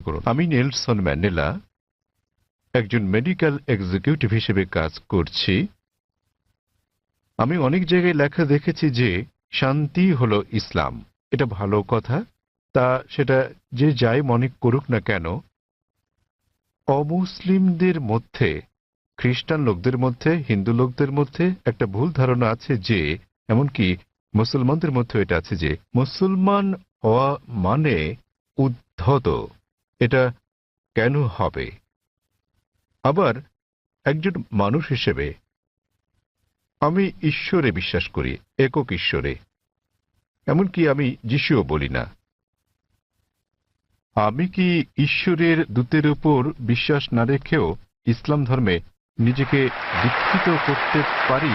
করুন। আমি Nelson Mandela একজন মেডিকেল এক্সিকিউটিভ হিসেবে কাজ করছি। আমি অনেক জায়গায় লেখা দেখেছি যে শান্তি হলো ইসলাম। এটা ভালো কথা, তা সেটা যে যাই মনে করুক না কেন, অমুসলিমদের মধ্যে, খ্রিস্টান লোকদের মধ্যে, হিন্দু লোকদের মধ্যে একটা ভুল ধারণা আছে যে, এমনকি মুসলমানদের মধ্যে এটা আছে যে মুসলমান হওয়া মানে উদ্ধত। এটা কেন হবে? আবার একজন মানুষ হিসেবে আমি ঈশ্বরে বিশ্বাস করি, একক ঈশ্বরে। এমনকি আমি যিশুও বলি না। আমি কি ঈশ্বরের দূতের উপর বিশ্বাস না রেখেও ইসলাম ধর্মে নিজেকে দীক্ষিত করতে পারি?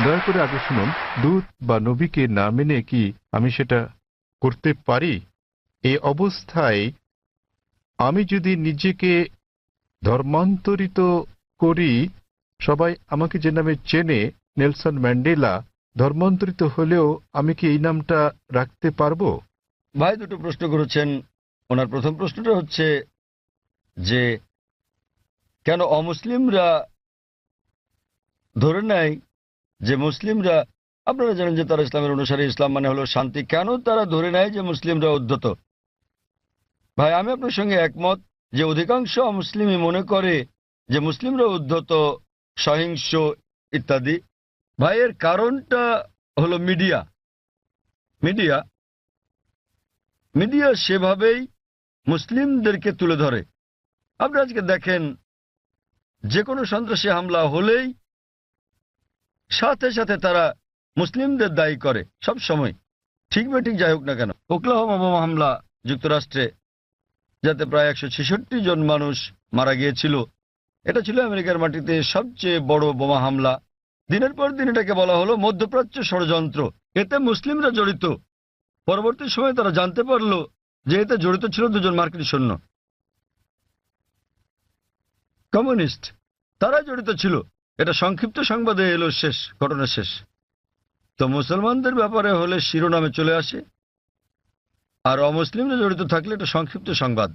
দয়া করে আগে শুনুন, দূত বা নবীকে না মেনে কি আমি সেটা করতে পারি? এই অবস্থায় আমি যদি নিজেকে ধর্মান্তরিত করি, সবাই আমাকে যে নামে চেনে, নেলসন ম্যান্ডেলা, ধর্মান্তরিত হলেও আমি কি এই নামটা রাখতে পারবো? ভাই দুটো প্রশ্ন করেছেন। ওনার প্রথম প্রশ্নটা হচ্ছে যে কেন অমুসলিমরা ধরে নেয় যে মুসলিমরা, আপনারা জানেন যে তারা ইসলামের অনুসারী, ইসলাম মানে হলো শান্তি, কেন তারা ধরে নেয় যে মুসলিমরা উদ্ধত? ভাই আমি আপনার সঙ্গে একমত যে অধিকাংশ অমুসলিমই মনে করে যে মুসলিমরা উদ্ধত, সহিংস ইত্যাদি। ভাই এর কারণটা হলো মিডিয়া। মিডিয়া মিডিয়া সেভাবেই মুসলিমদেরকে তুলে ধরে। আপনি আজকে দেখেন যে কোনো সন্ত্রাসী হামলা হলেই সাথে সাথে তারা মুসলিমদের দায়ী করে সব সময়, ঠিক বা ঠিক যাই হোক না কেন। ওকলাহোমা বোমা হামলা যুক্তরাষ্ট্রে, যাতে প্রায় 166 জন মানুষ মারা গিয়েছিল, এটা ছিল আমেরিকার মাটিতে সবচেয়ে বড় বোমা হামলা। দিনের পর দিন এটাকে বলা হলো মধ্যপ্রাচ্য ষড়যন্ত্র, এতে মুসলিমরা জড়িত। পরবর্তী সময়ে তারা জানতে পারলো যে এতে জড়িত ছিল দুজন মার্কিন সৈন্য, কমিউনিস্ট, তারা জড়িত ছিল। এটা সংক্ষিপ্ত সংবাদে এলো, শেষ ঘটনা শেষ। তো মুসলমানদের ব্যাপারে হলে শিরোনামে চলে আসে, আর অমুসলিমরা জড়িত থাকলে এটা সংক্ষিপ্ত সংবাদ।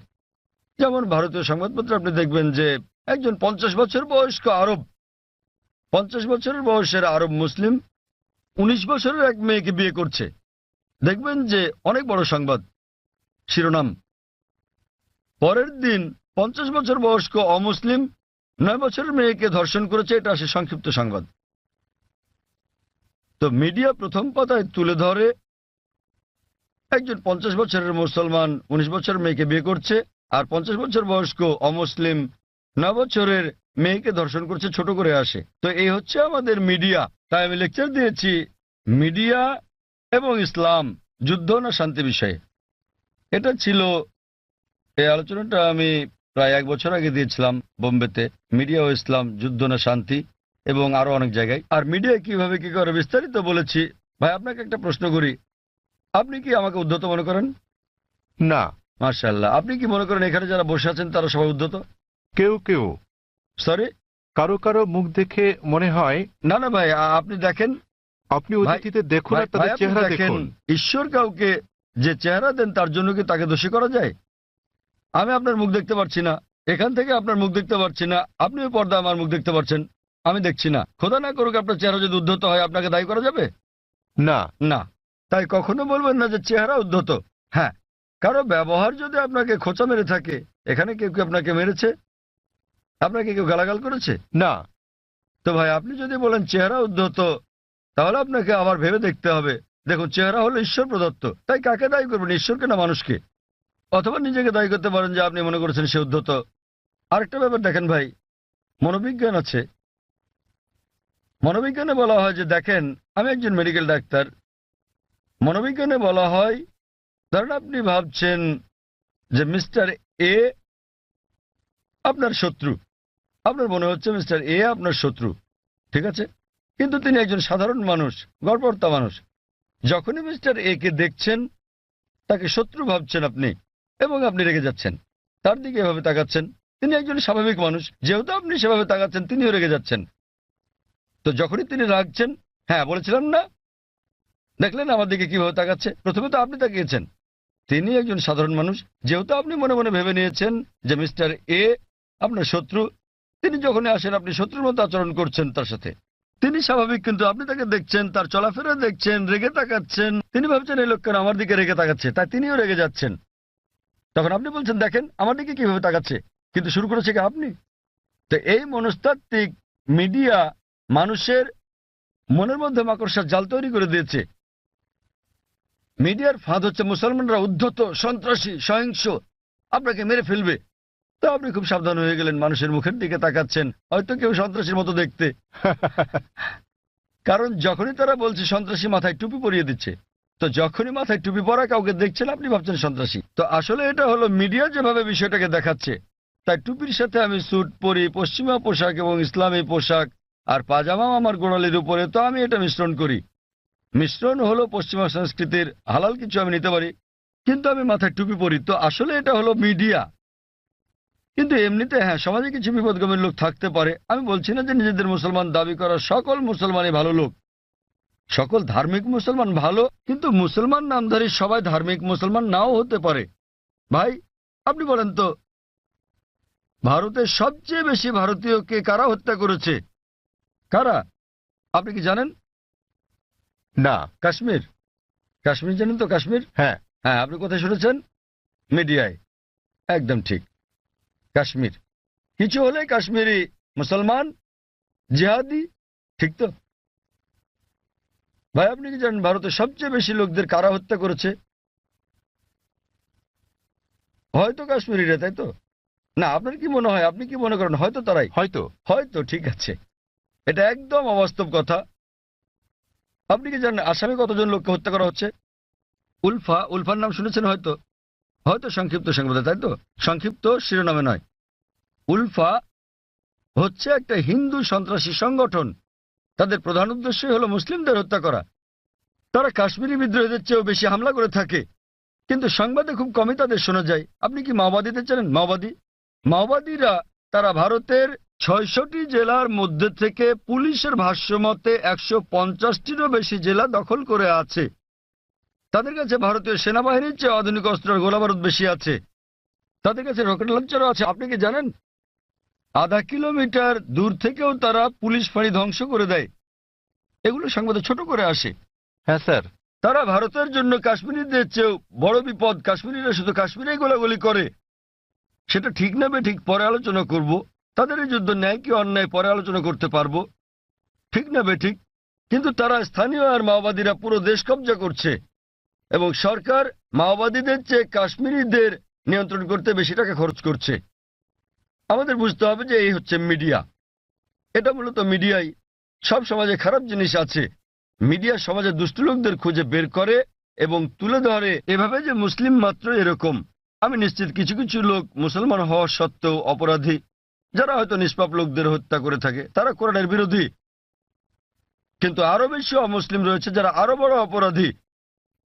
যেমন ভারতীয় সংবাদপত্রে আপনি দেখবেন যে একজন 50 বছর বয়স্ক আরব, 50 বছরের বয়সের আরব মুসলিম 19 বছরের এক মেয়েকে বিয়ে করছে। দেখবেন যে অনেক বড় সংবাদ, শিরোনাম। পরের দিন 50 বছর বয়স্ক অমুসলিম 9 বছরের মেয়েকে ধর্ষণ করেছে, এটা আসে সংক্ষিপ্ত সংবাদ। তো মিডিয়া প্রথম পাতায় তুলে ধরে একজন 50 বছরের মুসলমান 19 বছরের মেয়েকে বিয়ে করছে, আর 50 বছর বয়স্ক অমুসলিম 9 বছরের মেয়েকে ধর্ষণ করছে, ছোট করে আসে। তো এই হচ্ছে আমাদের মিডিয়া। তাই আমি লেকচার দিয়েছি মিডিয়া এবং ইসলাম, যুদ্ধ না শান্তি বিষয়ে। এটা ছিল, এই আলোচনাটা আমি প্রায় 1 বছর আগে দিয়েছিলাম বোম্বেতে, মিডিয়া ও ইসলাম, যুদ্ধ না শান্তি, এবং আরো অনেক জায়গায়। আর মিডিয়া কিভাবে কি করে বিস্তারিত বলেছি। ভাই আপনাকে একটা প্রশ্ন করি, আপনি কি আমাকে উদ্ধত মনে করেন? না। মাশাআল্লাহ। আপনি কি মনে করেন এখানে যারা বসে আছেন তারা সবাই উদ্ধত? কেউ কেউ, সরি, কারো কারো মুখ দেখে মনে হয়। না না ভাই, আপনি দেখেন, আপনি অতিথিতে দেখুন আর ভাই তাদের আপনি চেহারা দেখেন, দেখুন। ঈশ্বর কাউকে যে চেহারা দেন তার জন্য কি তাকে দোষী করা যায়? আমি আপনার মুখ দেখতে পাচ্ছি না, এখান থেকে আপনার মুখ দেখতে পাচ্ছি না, আপনিও পর্দা আমার মুখ দেখতে পাচ্ছেন, আমি দেখছি না। খোদা না করুক আপনার চেহারা যদি উদ্ধত হয়, আপনাকে দায়ী করা যাবে? না। না। তাই কখনো বলবেন না যে চেহারা উদ্ধত। হ্যাঁ, কারো ব্যবহার যদি আপনাকে খোঁচা মেরে থাকে, এখানে কেউ কেউ আপনাকে মেরেছে, আপনাকে কেউ গালাগাল করেছে? না। তো ভাই আপনি যদি বলেন চেহারা উদ্ধত, তাহলে আপনাকে আবার ভেবে দেখতে হবে। দেখুন, চেহারা হলো ঈশ্বর প্রদত্ত, তাই কাকে দায়ী করবেন, ঈশ্বরকে না মানুষকে? অথবা নিজেকে দায়ী করতে পারেন যে আপনি মনে করেছেন সে উদ্ধত। আরেকটা ব্যাপার দেখেন ভাই, মনোবিজ্ঞান আছে। মনোবিজ্ঞানে বলা হয় যে, দেখেন আমি একজন মেডিকেল ডাক্তার, মনোবিজ্ঞানে বলা হয়, ধরেন আপনি ভাবছেন যে মিস্টার এ আপনার শত্রু, আপনার মনে হচ্ছে মিস্টার এ আপনার শত্রু, ঠিক আছে? কিন্তু তিনি একজন সাধারণ মানুষ, গড়পড়তা মানুষ। যখনই মিস্টার এ কে দেখছেন, তাকে শত্রু ভাবছেন আপনি, এবং আপনি রেগে যাচ্ছেন, তার দিকে এভাবে তাকাচ্ছেন। তিনি একজন স্বাভাবিক মানুষ, যেহেতু আপনি সেভাবে তাকাচ্ছেন, তিনিও রেগে যাচ্ছেন। তো যখনই তিনি রাগছেন, হ্যাঁ বলেছিলাম না, দেখলেন আমার দিকে কিভাবে তাকাচ্ছে? প্রথমে তো আপনি তাকিয়েছেন, তিনি একজন সাধারণ মানুষ। যেহেতু আপনি মনে মনে ভেবে নিয়েছেন যে মিস্টার এ আপনার শত্রু, তিনি যখনই আসেন আপনি শত্রুর মতো আচরণ করছেন তার সাথে। তিনি স্বাভাবিক, কিন্তু আপনি তাকে দেখছেন, তার চলাফেরা দেখছেন, রেগে তাকাচ্ছেন। তিনি ভাবছেন এই লোক কেন আমার দিকে রেগে তাকাচ্ছে, তাই তিনিও রেগে যাচ্ছেন। তখন আপনি বলছেন দেখেন আমার দিকে কিভাবে তাকাচ্ছে, কিন্তু শুরু করেছে কি আপনি। তো এই মনস্তাত্ত্বিক মিডিয়া মানুষের মনের মধ্যে মাকড়সার জাল তৈরি করে দিয়েছে। মিডিয়ার ফাঁদ হচ্ছে মুসলমানরা উদ্ধত, সন্ত্রাসী, সহিংস, আপনাকে মেরে ফেলবে। তো আপনি খুব সাবধান হয়ে গেলেন, মানুষের মুখের দিকে তাকাচ্ছেন, হয়তো কেউ সন্ত্রাসীর মতো দেখতে। কারণ যখনই তারা বলছে সন্ত্রাসী, মাথায় টুপি পরিয়ে দিচ্ছে। তো যখনই মাথায় টুপি পরা কাউকে দেখছেন আপনি ভাবছেন সন্ত্রাসী। তো আসলে এটা হলো মিডিয়া যেভাবে বিষয়টাকে দেখাচ্ছে। তাই টুপির সাথে আমি স্যুট পরি, পশ্চিমা পোশাক এবং ইসলামী পোশাক, আর পাজামাও আমার গোড়ালির উপরে, তো আমি এটা মিশ্রণ করি। মিশ্রণ হলো পশ্চিমা সংস্কৃতির, হালাল কিছু আমি নিতে পারি, কিন্তু আমি মাথায় টুপি পরি। তো আসলে এটা হলো মিডিয়া। কিন্তু এমনিতে হ্যাঁ, সমাজে কিছু বিপদগামীর লোক থাকতে পারে। আমি বলছি না যে নিজেদের মুসলমান দাবি করা সকল মুসলমানই ভালো লোক, সকল ধার্মিক মুসলমান ভালো, কিন্তু মুসলমান নামধারী সবাই ধার্মিক মুসলমান নাও হতে পারে। ভাই আপনি বলেন তো, ভারতের সবচেয়ে বেশি ভারতীয়কে কারা হত্যা করেছে? কারা? আপনি কি জানেন? না। কাশ্মীর। কাশ্মীর জানেন তো? কাশ্মীর, হ্যাঁ। হ্যাঁ, আপনি কোথায় শুনেছেন? মিডিয়ায়। একদম ঠিক, কাশ্মীর। কিছু হলে কাশ্মীরি মুসলমান জিহাদি, ঠিক তো? ভাই আপনি কি জানেন ভারতের সবচেয়ে বেশি লোকদের কারা হত্যা করেছে? হয়তো কাশ্মীরিরা, তাই তো? না, আপনার কি মনে হয়, আপনি কি মনে করেন হয়তো তারাই? হয়তো। হয়তো, ঠিক আছে। এটা একদম অবাস্তব কথা। আপনি কি জানেন আসামে কতজন লোককে হত্যা করা হচ্ছে? উলফা, উলফার নাম শুনেছেন হয়তো। হয়তো সংক্ষিপ্ত সংবাদে, তাই তো? সংক্ষিপ্ত শিরোনামে নয়। উলফা হচ্ছে একটা হিন্দু সন্ত্রাসী সংগঠন। তাদের প্রধান উদ্দেশ্যই হলো মুসলিমদের হত্যা করা। তারা কাশ্মীরি বিদ্রোহীদের চেয়েও বেশি হামলা করে থাকে, কিন্তু সংবাদে খুব কমই তাদের শোনা যায়। আপনি কি মাওবাদীদের জানেন? মাওবাদীরা তারা ভারতের ৬৬টি জেলার মধ্যে থেকে পুলিশের ভাষ্যমতে ১৫০টিরও বেশি জেলা দখল করে আছে। তাদের কাছে ভারতীয় সেনাবাহিনীর চেয়ে আধুনিক অস্ত্র আর গোলাবারুদ বেশি আছে। তাদের কাছে রকেট লঞ্চারও আছে। আপনি কি জানেন আধা কিলোমিটার দূর থেকেও তারা পুলিশ ফাঁড়ি ধ্বংস করে দেয়? এগুলো সংবাদে ছোট করে আসে। হ্যাঁ স্যার। তারা ভারতের জন্য কাশ্মীরিদের চেয়েও বড় বিপদ। কাশ্মীরিরা শুধু কাশ্মীরেই গোলাগুলি করে। সেটা ঠিক না বেঠিক পরে আলোচনা করব। তাদের এই যুদ্ধ ন্যায় কি অন্যায় পরে আলোচনা করতে পারবো, ঠিক না বেঠিক। কিন্তু তারা স্থানীয় আর মাওবাদীরা পুরো দেশ কব্জা করছে, এবং সরকার মাওবাদীদের চেয়ে কাশ্মীরিদের নিয়ন্ত্রণ করতে বেশি টাকা খরচ করছে। আমাদের বুঝতে হবে যে এই হচ্ছে মিডিয়া। এটা মূলত মিডিয়াই। সব সমাজে খারাপ জিনিস আছে। মিডিয়া সমাজে দুষ্ট লোকদের খুঁজে বের করে এবং তুলে ধরে এভাবে যে মুসলিম মাত্র এরকম। আমি নিশ্চিত কিছু কিছু লোক মুসলমান হওয়া সত্ত্বেও অপরাধী, যারা হয়তো নিষ্পাপ লোকদের হত্যা করে থাকে, তারা কোরআনের বিরোধী। কিন্তু আরো বেশি অমুসলিম রয়েছে যারা আরো বড় অপরাধী,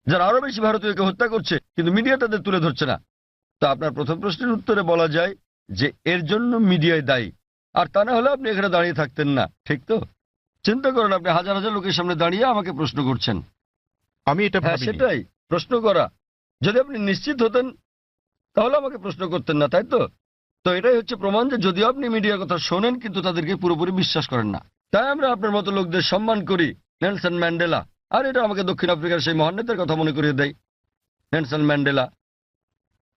যারা আরো বেশি ভারতীয়কে হত্যা করছে, কিন্তু মিডিয়া তাদের তুলে ধরছে না। তো আপনার প্রথম প্রশ্নের উত্তরে বলা যায় যে এর জন্য মিডিয়ায় দায়ী। আর তা না হলে আপনি এখানে দাঁড়িয়ে থাকতেন না, ঠিক তো? চিন্তা করেন, আপনি হাজার হাজার লোকের সামনে দাঁড়িয়ে আমাকে প্রশ্ন করছেন। আমি এটা হ্যাঁ, ভাবিনি। সেটাই প্রশ্ন করা। যদি আপনি নিশ্চিত হতেন তাহলে আমাকে প্রশ্ন করতেন না, তাই তো? তো এটাই হচ্ছে প্রমাণ যে যদিও আপনি মিডিয়ার কথা শোনেন কিন্তু তাদেরকে পুরোপুরি বিশ্বাস করেন না। তাই আমরা আপনার মতো লোকদের সম্মান করি। নেলসন ম্যান্ডেলা, আর এটা আমাকে দক্ষিণ আফ্রিকার সেই মহান নেতার কথা মনে করিয়ে দেয়, নেলসন ম্যান্ডেলা।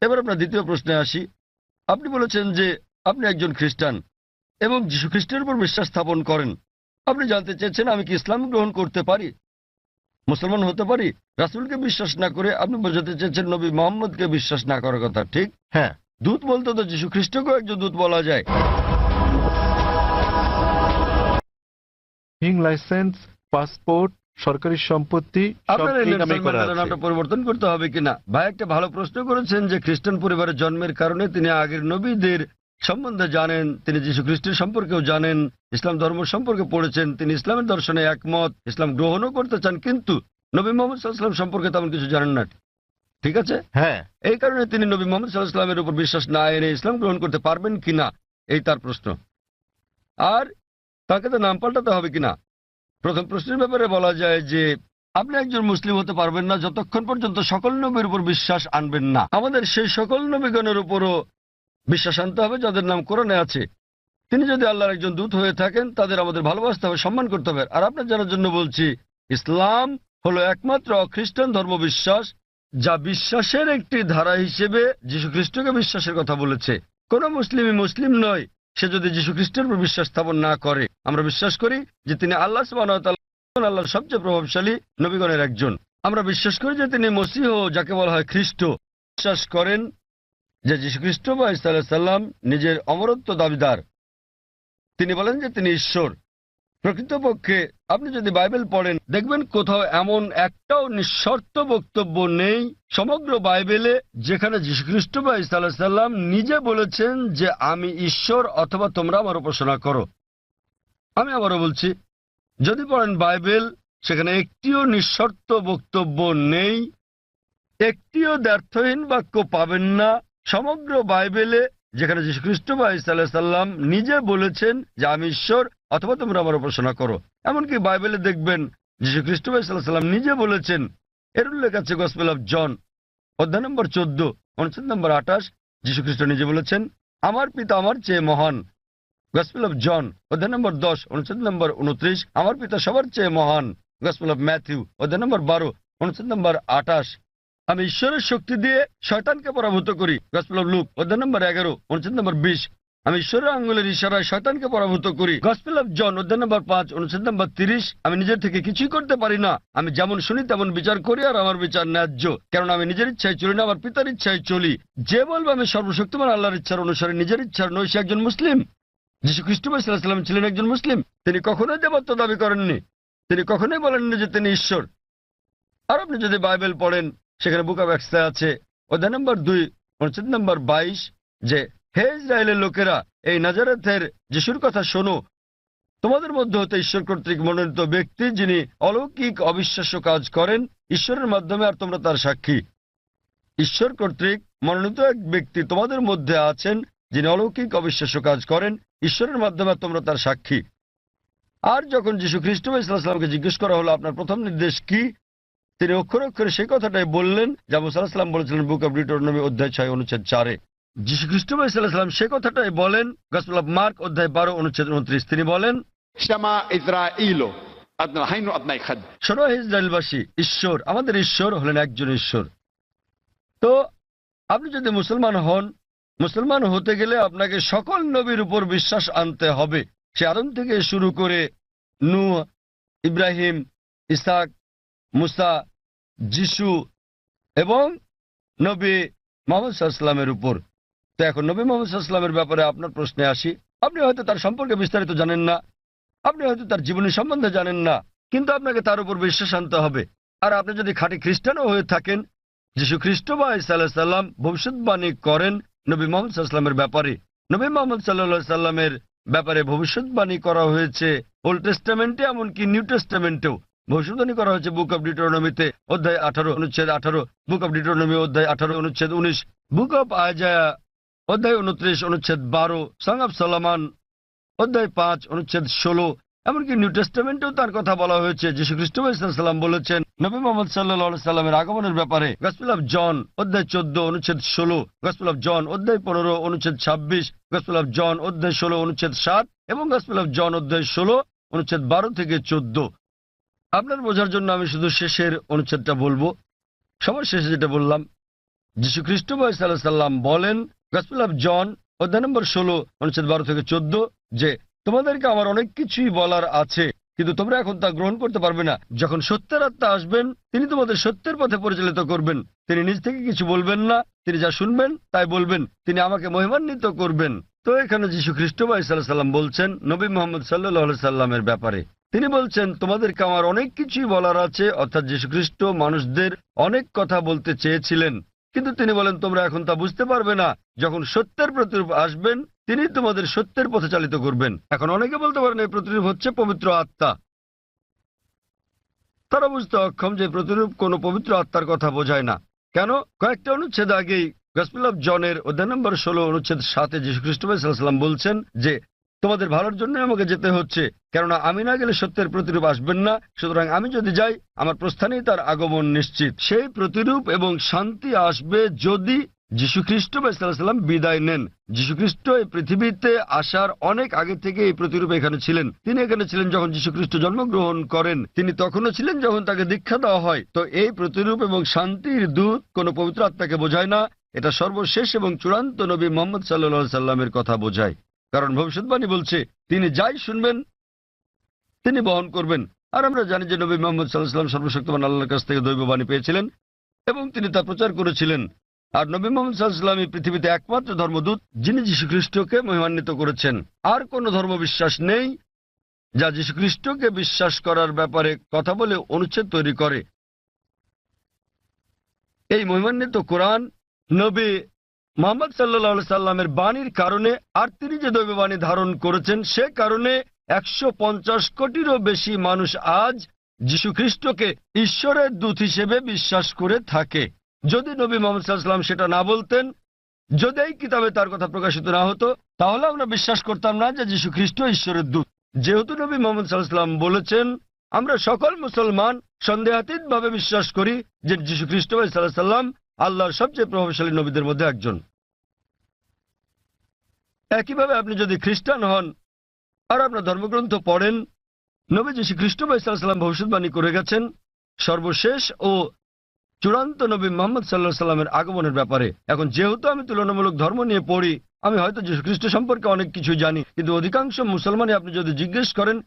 এবার আপনার দ্বিতীয় প্রশ্নে আসি। আপনি বলেছেন যে আপনি একজন খ্রিস্টান এবং যীশু খ্রিস্টের উপর বিশ্বাস স্থাপন করেন। আপনি জানতে চেয়েছেন আমি কি ইসলাম গ্রহণ করতে পারি, মুসলমান হতে পারি? রাসূলকে বিশ্বাস না করে আপনি বোঝাতে চেয়েছেন নবী মোহাম্মদকে বিশ্বাস না করার কথা, ঠিক? হ্যাঁ। দূত বলতে তো যীশু খ্রিস্টকেও একজন দূত বলা যায়। হিং লাইসেন্স, পাসপোর্ট, সরকারি সম্পত্তি সব আপনার এই এই নামে নেলসন করা ম্যান্ডেলার আছে। নামটা পরিবর্তন করতে হবে কিনা? ভাই একটা ভালো প্রশ্ন করেছেন যে খ্রিস্টান পরিবারে জন্মের কারণে তিনি আগের নবীদের সম্বন্ধে জানেন, তিনি যীশু খ্রিস্টের সম্পর্কেও জানেন, ইসলাম ধর্ম সম্পর্কে পড়েছেন, তিনি ইসলামের দর্শনে একমত, ইসলাম গ্রহণও করতে চান, কিন্তু নবী মোহাম্মদ সাল্লাল্লাহু আলাইহি ওয়াসাল্লাম সম্পর্কে তেমন কিছু জানেন না, ঠিক আছে? হ্যাঁ। এই কারণে তিনি নবী মোহাম্মদ সাল্লাল্লাহু আলাইহি ওয়াসাল্লামের উপর বিশ্বাস না এনে ইসলাম গ্রহণ করতে পারবেন কিনা, এই তার প্রশ্ন। আর তাকে তো নাম পাল্টাতে হবে কিনা? প্রথম প্রশ্নের ব্যাপারে বলা যায় যে আপনি একজন মুসলিম হতে পারবেন না যতক্ষণ পর্যন্ত সকল নবীর উপর বিশ্বাস আনবেন না। আমাদের সেই সকল নবীগণের উপরও বিশ্বাস আনতে হবে যাদের নাম কোরআনে আছে। তিনি যদি আল্লাহর একজন দূত হয়ে থাকেন তাদের আমাদের ভালোবাসতে হবে, সম্মান করতে হবে। আর আপনার জানার জন্য বলছি, ইসলাম হলো একমাত্র খ্রিস্টান ধর্ম বিশ্বাস যা বিশ্বাসের একটি ধারা হিসেবে যীশু খ্রিস্টকে বিশ্বাসের কথা বলেছে। কোন মুসলিমই মুসলিম নয় সে যদি যীশু খ্রিস্টের উপর বিশ্বাস স্থাপন না করে। আমরা বিশ্বাস করি যে তিনি আল্লাহ সুবহানাহু ওয়া তাআলা, আল্লাহর সবচেয়ে প্রভাবশালী নবীগণের একজন। আমরা বিশ্বাস করি যে তিনি মসীহ, যাকে বলা হয় খ্রিস্ট। বিশ্বাস করেন যে যীশু খ্রিস্ট বা ঈসা আলাইহিস সালাম নিজের অমরত্ব দাবিদার। তিনি বলেন যে তিনি ঈশ্বর। প্রকৃতপক্ষে আপনি যদি বাইবেল পড়েন দেখবেন কোথাও এমন একটাও নিঃশর্ত বক্তব্য নেই সমগ্র বাইবেলে যেখানে যীশুখ্রিস্ট বা ঈসা আলাইহিস সালাম নিজে বলেছেন যে আমি ঈশ্বর অথবা তোমরা আমার উপাসনা করো। আমি আবারও বলছি, যদি পড়েন বাইবেল সেখানে একটিও নিঃশর্ত বক্তব্য নেই, একটিও দ্ব্যর্থহীন বাক্য পাবেন না সমগ্র বাইবেলে যেখানে যীশুখ্রিস্ট বা ঈসা আলাইহিস সালাম নিজে বলেছেন যে আমি ঈশ্বর অথবা তোমরা আমার উপাসনা করো। এমনকি বাইবেলে দেখবেন যীশুখ্রিস্ট বা ঈসা আলাইহিস সালাম নিজে বলেছেন। এর উল্লেখ আছে গসপেল অফ জন অধ্যায় নম্বর 14 অনুচ্ছেদ নম্বর 28। যীশুখ্রিস্ট নিজে বলেছেন আমার পিতা আমার চেয়ে মহান। গসপেল অফ জন অধ্যায় নম্বর 10 অনুচ্ছেদ নম্বর 29। আমার পিতা সবার চেয়ে মহান। গসপেল অফ ম্যাথিউ অধ্যায় নম্বর 12 অনুচ্ছেদ নম্বর 28। আমি ঈশ্বরের শক্তি দিয়ে শয়তানকে পরাভূত করি। গসপেল অফ লুক অধ্যায় নম্বর 11 অনুচ্ছেদ নম্বর 20। আমি ঈশ্বরের আঙ্গুলের ইশারায় শয়তানকে পরাভূত করি। গসপেল অফ জন অধ্যায় নম্বর 5 অনুচ্ছেদ নম্বর 30। আমি নিজের থেকে কিছুই করতে পারি না, আমি যেমন শুনি তেমন বিচার করি, আর আমার বিচার ন্যায্য, কারণ আমি নিজের ইচ্ছায় চলি না, আমার পিতার ইচ্ছায় চলি। যে বলবে আমি সর্বশক্তিমান আল্লাহর ইচ্ছার অনুসারে নিজের ইচ্ছার নই সে একজন মুসলিম। যীশু খ্রিস্ট সাল্লাল্লাহু আলাইহি ওয়াসাল্লাম ছিলেন একজন মুসলিম। তিনি কখনোই দেবত্ব দাবি করেননি, তিনি কখনোই বলেননি যে তিনি ঈশ্বর। আর আপনি যদি বাইবেল পড়েন সেখানে বুক অব অ্যাক্টসে আছে অধ্যায় নম্বর 2 অনুচ্ছেদ নম্বর 22 যে হে ইসরায়েলের লোকেরা, এই নাজারেথের যিশুর কথা শোনো। তোমাদের মধ্যে হতে ঈশ্বর কর্তৃক মনোনীত ব্যক্তি যিনি অলৌকিক অবিশ্বাস্য কাজ করেন ঈশ্বরের মাধ্যমে, আর তোমরা তার সাক্ষী। ঈশ্বর কর্তৃক মনোনীত এক ব্যক্তি তোমাদের মধ্যে আছেন যিনি অলৌকিক অবিশ্বাস্য কাজ করেন ঈশ্বরের মাধ্যমে, আর তোমরা তার সাক্ষী। আর যখন যীশু খ্রিস্ট সাল্লাল্লাহু জিজ্ঞেস করা হলো আপনার প্রথম নির্দেশ কি, তিনি অক্ষরে অক্ষরে সেই কথাটাই বললেন যা মুসা আলাইহিস সালাম বলেছিলেন বুক অব ডিউটেরোনমি অধ্যায় 6 অনুচ্ছেদ 4-এ। যীশু খ্রিস্ট সাল্লাম সে কথাটাই বলেন গসপেল অফ মার্ক অধ্যায় 12 অনুচ্ছেদ 29। তিনি বলেন שמע ইসরাঈল হাইনু আদনাই খাদ। শোনো হে ইসরায়েলবাসী, ঈশ্বর আমাদের ঈশ্বর হলেন একজন ঈশ্বর। তো আপনি যদি মুসলমান হন, মুসলমান হতে গেলে আপনাকে সকল নবীর উপর বিশ্বাস আনতে হবে। সে আদম থেকে শুরু করে নূহ, ইব্রাহিম, ইসহাক, মুসা, যিশু এবং নবী মুহাম্মদ সাল্লাল্লাহু আলাইহি ওয়াসাল্লামের উপর। তো এখন নবী মুহাম্মদ সাল্লাল্লাহু আলাইহি ওয়াসাল্লামের ব্যাপারে আপনার প্রশ্নে আসি। আপনি হয়তো তার সম্পর্কে বিস্তারিত জানেন না, আপনি হয়তো তার জীবনী সম্বন্ধে জানেন না, কিন্তু আপনাকে তার উপর বিশ্বাস আনতে হবে। আর আপনি যদি খাঁটি খ্রিস্টানও হয়ে থাকেন, যীশু খ্রিস্ট বা ঈসা আলাইহিস সালাম ভবিষ্যৎবাণী করেন নবী মুহাম্মদ সাল্লাল্লাহু আলাইহি ওয়াসাল্লামের ব্যাপারে। নবী মুহাম্মদ সাল্লাল্লাহু আলাইহি ওয়াসাল্লামের ব্যাপারে ভবিষ্যৎবাণী করা হয়েছে ওল্ড টেস্টামেন্টে, এমনকি নিউ টেস্টামেন্টেও ভবিষ্যৎবাণী করা হয়েছে বুক অব ডিউটেরোনমিতে অধ্যায় 18 অনুচ্ছেদ 18, বুক অব ডিউটেরোনমি অধ্যায় 18 অনুচ্ছেদ 19, বুক অব আইজায়া অধ্যায় 29 অনুচ্ছেদ 12, সং অব সলোমন অধ্যায় 5 অনুচ্ছেদ 16। এমনকি নিউ টেস্টামেন্টেও তার কথা বলা হয়েছে। যীশু খ্রিস্ট সাল্লাম বলেছেন নবী মুহাম্মদ সাল্লাল্লাহু আলাইহি সাল্লামের আগমনের ব্যাপারে গসপেল অফ জন অধ্যায় 14 অনুচ্ছেদ 16, গসপেল অফ জন অধ্যায় 15 অনুচ্ছেদ 26, গসপেল অফ জন অধ্যায় 16 অনুচ্ছেদ 7 এবং গসপেল অফ জন অধ্যায় 16 অনুচ্ছেদ 12 থেকে 14। আপনার বোঝার জন্য আমি শুধু শেষের অনুচ্ছেদটা বলবো। সবার শেষে যেটা বললাম, যীশু খ্রিস্ট সাল্লাম বলেন গসপেল অফ জন অধ্যায় নম্বর 16 অনুচ্ছেদ 12 থেকে 14 যে তোমাদেরকে আমার অনেক কিছুই বলার আছে, কিন্তু তোমরা এখন তা গ্রহণ করতে পারবে না। যখন সত্যের আত্মা আসবেন তিনি তোমাদের সত্যের পথে পরিচালিত করবেন। তিনি নিজ থেকে কিছু বলবেন না, তিনি যা শুনবেন তাই বলবেন, তিনি আমাকে মহিমান্বিত করবেন। তো এখানে যীশু খ্রিস্ট সাল্লাম বলছেন নবী মুহাম্মদ সাল্লাল্লাহু আলাইহি সাল্লামের ব্যাপারে। তিনি বলছেন তোমাদেরকে আমার অনেক কিছুই বলার আছে, অর্থাৎ যীশু খ্রিস্ট মানুষদের অনেক কথা বলতে চেয়েছিলেন, কিন্তু তিনি বলেন তোমরা এখন তা বুঝতে পারবে না। যখন সত্যের প্রতিরূপ আসবেন তিনি তোমাদের সত্যের পথে চালিত করবেন। এখন অনেকে বলতে পারেন এই প্রতিরূপ হচ্ছে পবিত্র আত্মা। তারা বুঝতে অক্ষম যে প্রতিরূপ কোনো পবিত্র আত্মার কথা বোঝায় না। কেন? কয়েকটা অনুচ্ছেদ আগেই গসপেল অফ জনের অধ্যায় নম্বর 16 অনুচ্ছেদ 7 যীশু খ্রিস্ট সাল্লাল্লাহু আলাইহি ওয়াসাল্লাম বলছেন যে তোমাদের ভালোর জন্য আমাকে যেতে হচ্ছে, কেননা আমি না গেলে সত্যের প্রতিরূপ আসবেন না। সুতরাং আমি যদি যাই, আমার প্রস্থানেই তার আগমন নিশ্চিত। সেই প্রতিরূপ এবং শান্তি আসবে যদি যীশুখ্রিস্ট বা ইসা আলাইহিস সালাম বিদায় নেন। যীশুখ্রিস্ট এই পৃথিবীতে আসার অনেক আগে থেকে এই প্রতিরূপ এখানে ছিলেন। তিনি এখানে ছিলেন যখন যীশুখ্রিস্ট জন্মগ্রহণ করেন, তিনি তখনও ছিলেন যখন তাকে দীক্ষা দেওয়া হয়। তো এই প্রতিরূপ এবং শান্তির দূত কোনো পবিত্র আত্মাকে বোঝায় না, এটা সর্বশেষ এবং চূড়ান্ত নবী মুহাম্মদ সাল্লাল্লাহু আলাইহি সাল্লামের কথা বোঝায়। কারণ ভবিষ্যৎবাণী বলছে তিনি যাই শুনবেন তিনি বহন করবেন। আর আমরা জানি যে নবী মুহাম্মদ সাল্লাল্লাহু আলাইহি সাল্লাম সর্বশক্তিমান আল্লাহর কাছ থেকে দৈববাণী পেয়েছিলেন এবং তিনি তা প্রচার করেছিলেন। আর নবী মুহাম্মদ সাল্লাল্লাহু আলাইহি সাল্লাম এই পৃথিবীতে একমাত্র ধর্মদূত যিনি যীশুখ্রিস্টকে মহিমান্বিত করেছেন। আর কোনো ধর্ম বিশ্বাস নেই যা যীশুখ্রিস্টকে বিশ্বাস করার ব্যাপারে কথা বলে অনুচ্ছেদ তৈরি করে। এই মহিমান্বিত কোরআন নবী মুহাম্মদ সাল্লাল্লাহু আলাইহি সাল্লামের বাণীর কারণে, আর তিনি যে দৈববাণী ধারণ করেছেন সে কারণে 150 কোটিরও বেশি মানুষ আজ যীশুখ্রিস্টকে ঈশ্বরের দূত হিসেবে বিশ্বাস করে থাকে। যদি নবী মুহাম্মদ সাল্লাল্লাহু আলাইহি সাল্লাম সেটা না বলতেন, যদি এই কিতাবে তার কথা প্রকাশিত না হতো, তাহলে আমরা বিশ্বাস করতাম না যে যীশুখ্রিস্ট ঈশ্বরের দূত। যেহেতু নবী মুহাম্মদ সাল্লাল্লাহু আলাইহি সাল্লাম বলেছেন, আমরা সকল মুসলমান সন্দেহাতীতভাবে বিশ্বাস করি যে যীশুখ্রিস্ট সাল্লাল্লাহু আলাইহি সাল্লাম আল্লাহর সবচেয়ে প্রভাবশালী নবীদের মধ্যে একজন। একইভাবে আপনি যদি খ্রিস্টান হন আর আপনার ধর্মগ্রন্থ পড়েন, নবী যীশুখ্রিস্ট সাল্লাল্লাহু আলাইহি সাল্লাম ভবিষ্যৎবাণী করে গেছেন সর্বশেষ ও চূড়ান্ত নবী মুহাম্মদ সাল্লাল্লাহু আলাইহি সাল্লামের আগমনের ব্যাপারে। এখন যেহেতু আমি তুলনামূলক ধর্ম নিয়ে পড়ি, আমি হয়তো যীশুখ্রিস্ট সম্পর্কে অনেক কিছু জানি, কিন্তু অধিকাংশ মুসলমানই আপনি যদি জিজ্ঞেস করেন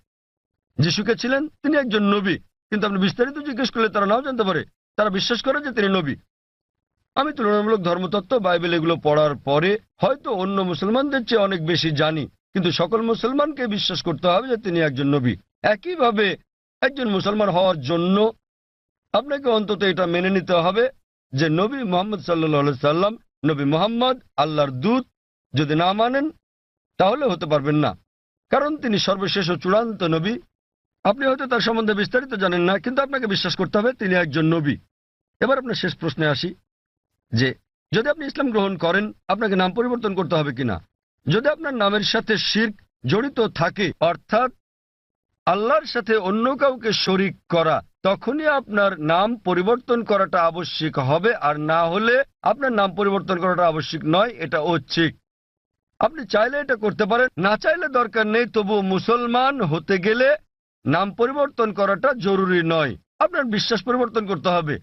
যীশুকে ছিলেন, তিনি একজন নবী, কিন্তু আপনি বিস্তারিত জিজ্ঞেস করলে তারা নাও জানতে পারে। তারা বিশ্বাস করে যে তিনি নবী। আমি তুলনামূলক ধর্মতত্ত্ব, বাইবেল এগুলো পড়ার পরে হয়তো অন্য মুসলমানদের চেয়ে অনেক বেশি জানি, কিন্তু সকল মুসলমানকে বিশ্বাস করতে হবে যে তিনি একজন নবী। একইভাবে একজন মুসলমান হওয়ার জন্য আপনাকে অন্তত এটা মেনে নিতে হবে যে নবী মুহাম্মদ সাল্লাল্লাহু আলাইহি সাল্লাম, নবী মুহাম্মদ আল্লাহর দূত। যদি না মানেন তাহলে হতে পারবেন না, কারণ তিনি সর্বশেষ ও চূড়ান্ত নবী। আপনি হয়তো তার সম্বন্ধে বিস্তারিত জানেন না, কিন্তু আপনাকে বিশ্বাস করতে হবে তিনি একজন নবী। এবার আপনার শেষ প্রশ্নে আসি যে যদি আপনি ইসলাম গ্রহণ করেন, আপনাকে নাম পরিবর্তন করতে হবে কিনা। যদি আপনার নামের সাথে শিরক জড়িত থাকে, অর্থাৎ আল্লাহর সাথে অন্য কাউকে শরিক করা, তখনই আপনার নাম পরিবর্তন করাটা আবশ্যিক হবে। আর না হলে আপনার নাম পরিবর্তন করাটা আবশ্যিক নয়, এটা ঐচ্ছিক। আপনি চাইলে এটা করতে পারেন, না চাইলে দরকার নেই। তবু মুসলমান হতে গেলে নাম পরিবর্তন করাটা জরুরি নয়, আপনার বিশ্বাস পরিবর্তন করতে হবে।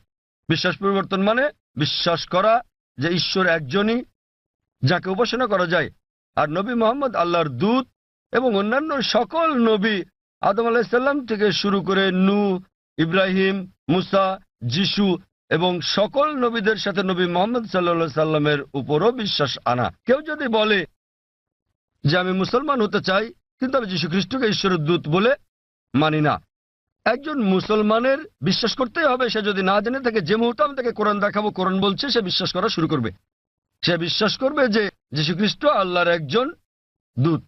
বিশ্বাস পরিবর্তন মানে বিশ্বাস করা যে ঈশ্বর একজনই, যাকে উপাসনা করা যায়। আর নবী মুহাম্মদ আল্লাহর দূত এবং অন্যান্য সকল নবী আদম আলাইহিস সালাম থেকে শুরু করে নূহ, ইব্রাহিম, মুসা, যিশু এবং সকল নবীদের সাথে নবী মুহাম্মদ সাল্লাল্লাহু আলাইহি সাল্লামের উপরও বিশ্বাস আনা। কেউ যদি বলে যে আমি মুসলমান হতে চাই কিন্তু আমি যীশু খ্রিস্টকে ঈশ্বরের দূত বলে মানি না, একজন মুসলমানের বিশ্বাস করতেই হবে। সে যদি না জেনে থাকে, যে মুহূর্তে আমি তাকে কোরআন দেখাবো কোরআন বলছে, সে বিশ্বাস করা শুরু করবে। সে বিশ্বাস করবে যে যীশু খ্রিস্ট আল্লাহর একজন দূত।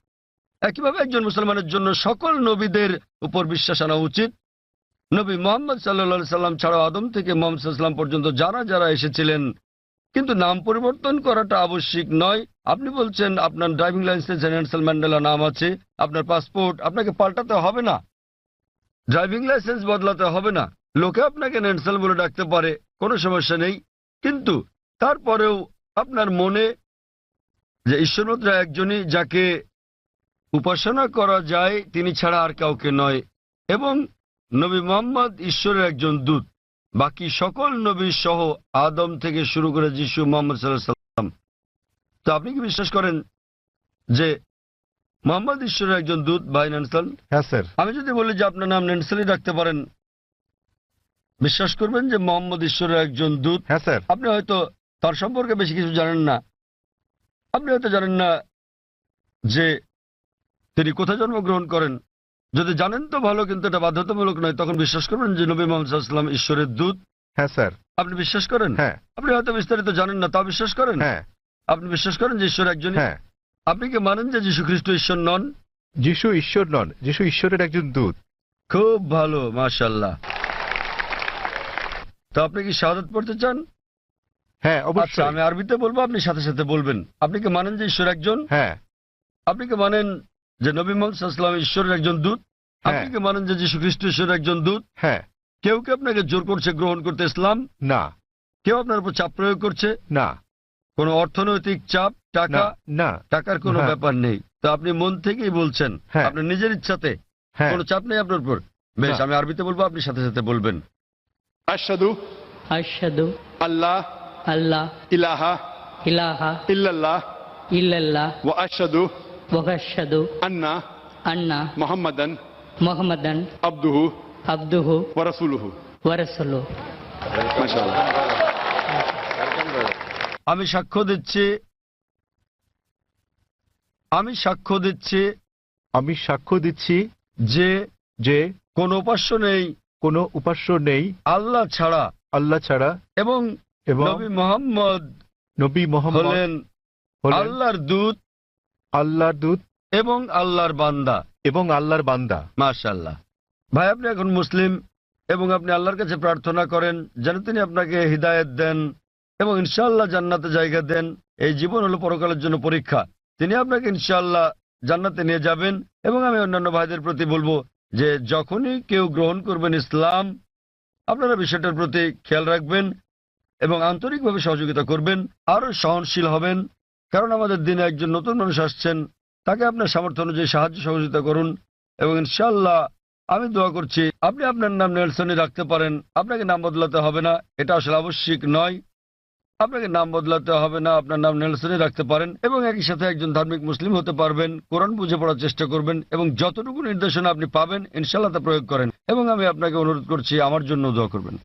একইভাবে একজন মুসলমানের জন্য সকল নবীদের উপর বিশ্বাস আনা উচিত। নবী মুহাম্মদ সাল্লাল্লাহু আলাইহি সাল্লাম ছাড়াও আদম থেকে মুহাম্মদ সাল্লাল্লাহু আলাইহি সাল্লাম পর্যন্ত যারা যারা এসেছিলেন, কিন্তু নাম পরিবর্তন করাটা আবশ্যিক নয়। আপনি বলছেন আপনার ড্রাইভিং লাইসেন্সে নেলসন ম্যান্ডেলা নাম আছে, আপনার পাসপোর্ট আপনাকে পাল্টাতে হবে না, ড্রাইভিং লাইসেন্স বদলাতে হবে না। লোকে আপনাকে নেলসন বলে ডাকতে পারে, কোনো সমস্যা নেই। কিন্তু তারপরেও আপনার মনে যে ঈশ্বর মাত্র একজনই, যাকে উপাসনা করা যায়, তিনি ছাড়া আর কাউকে নয়, এবং নবী মুহাম্মদ ঈশ্বরের একজন দূত। বাকি সকল নবী সহ আদম থেকে শুরু করে যিশু, মুহাম্মদ সাল্লাল্লাহু আলাইহি সাল্লাম। তো আপনি কি বিশ্বাস করেন যে মুহাম্মদ ঈশ্বরের একজন দূত, ভাই নেলসন? হ্যাঁ স্যার। আমি যদি বলি যে আপনার নাম নেলসনই রাখতে পারেন, বিশ্বাস করবেন যে মুহাম্মদ ঈশ্বরের একজন দূত? হ্যাঁ স্যার। আপনি হয়তো তার সম্পর্কে বেশি কিছু জানেন না। আপনি হয়তো জানেন না যে তিনি কোথায় জন্মগ্রহণ করেন। যদি জানেন তো ভালো, কিন্তু এটা বাধ্যতামূলক নয়। তখন বিশ্বাস করবেন যে নবী মুহাম্মদ সাল্লাল্লাহু আলাইহি সাল্লাম ঈশ্বরের দূত? হ্যাঁ স্যার। আপনি বিশ্বাস করেন? হ্যাঁ। আপনি হয়তো বিস্তারিত জানেন না, তাও বিশ্বাস করেন? হ্যাঁ। আপনি বিশ্বাস করেন যে ঈশ্বর একজন? হ্যাঁ। আপনি কি মানেন যে যীশু খ্রিস্ট ঈশ্বর নন? যিশু ঈশ্বর নন, যিশু ঈশ্বরের একজন দূত। খুব ভালো, মাশাআল্লাহ। তো আপনি কি শাহাদাত পড়তে চান? হ্যাঁ আচ্ছা, অবশ্যই। আমি আরবিতে বলবো, আপনি সাথে সাথে বলবেন। আপনি কি মানেন যে ঈশ্বর একজন? হ্যাঁ। আপনি কি মানেন যে নবী মুহাম্মদ সাল্লাল্লাহু আলাইহি ওয়াসাল্লাম ঈশ্বরের একজন দূত? আপনি কি মানেন যে যীশু খ্রিস্ট ঈশ্বরের একজন দূত? হ্যাঁ। কেউ কি আপনাকে জোর করছে গ্রহণ করতে ইসলাম? না। কেউ আপনার উপর চাপ প্রয়োগ করছে? না। কোনো অর্থনৈতিক চাপ, টাকা? না। টাকার কোনো ব্যাপার নেই। তো আপনি মন থেকেই বলছেন, হ্যাঁ। আপনি নিজের ইচ্ছাতে, হ্যাঁ। কোনো চাপ নেই আপনার উপর। বেশ, না। আমি আরবিতে বলবো, আপনি সাথে সাথে বলবেন। আশহাদু আশহাদু আল্লাহ আল্লাহ ইলাহা ইলাহা ইল্লাল্লাহ ইল্লাল্লাহ ওয়া আশহাদু ওয়া আশহাদু আন্না আন্না মুহাম্মাদান মুহাম্মাদান আবদুহু আবদুহু ওয়া রাসূলুহু। ওয়া রাসূলুহু। মাশাআল্লাহ। আমি সাক্ষ্য দিচ্ছি আমি সাক্ষ্য দিচ্ছি যে যে কোনো উপাস্য নেই কোনো উপাস্য নেই আল্লাহ ছাড়া, আল্লাহ ছাড়া, এবং এবং নবী মুহাম্মদ নবী মুহাম্মদ হলেন হলেন আল্লাহর দূত আল্লাহর দূত এবং আল্লাহর বান্দা। এবং আল্লাহর বান্দা। মাশাআল্লাহ। ভাই, আপনি এখন মুসলিম এবং আপনি আল্লাহর কাছে প্রার্থনা করেন যেন তিনি আপনাকে হিদায়াত দেন এবং ইনশাআল্লাহ জান্নাতে জায়গা দেন। এই জীবন হলো পরকালের জন্য পরীক্ষা। তিনি আপনাকে ইনশাআল্লাহ জান্নাতে নিয়ে যাবেন। এবং আমি অন্যান্য ভাইদের প্রতি বলবো যে যখনই কেউ গ্রহণ করবেন ইসলাম, আপনারা বিষয়টার প্রতি খেয়াল রাখবেন এবং আন্তরিকভাবে সহযোগিতা করবেন, আরও সহনশীল হবেন। কারণ আমাদের দিনে একজন নতুন মানুষ আসছেন, তাকে আপনার সামর্থ্য অনুযায়ী সাহায্য সহযোগিতা করুন। এবং ইনশাআল্লাহ আমি দোয়া করছি আপনি আপনার নাম নেলসনই রাখতে পারেন। আপনাকে নাম বদলাতে হবে না, এটা আসলে আবশ্যিক নয়। আপনাকে নাম বদলাতে হবে না, আপনার নাম নেলসনই রাখতে পারেন এবং একই সাথে একজন ধার্মিক মুসলিম হতে পারবেন। কোরআন বুঝে পড়ার চেষ্টা করবেন এবং যতটুকু নির্দেশনা আপনি পাবেন ইনশাআল্লাহ তা প্রয়োগ করেন। এবং আমি আপনাকে অনুরোধ করছি আমার জন্য দোয়া করবেন।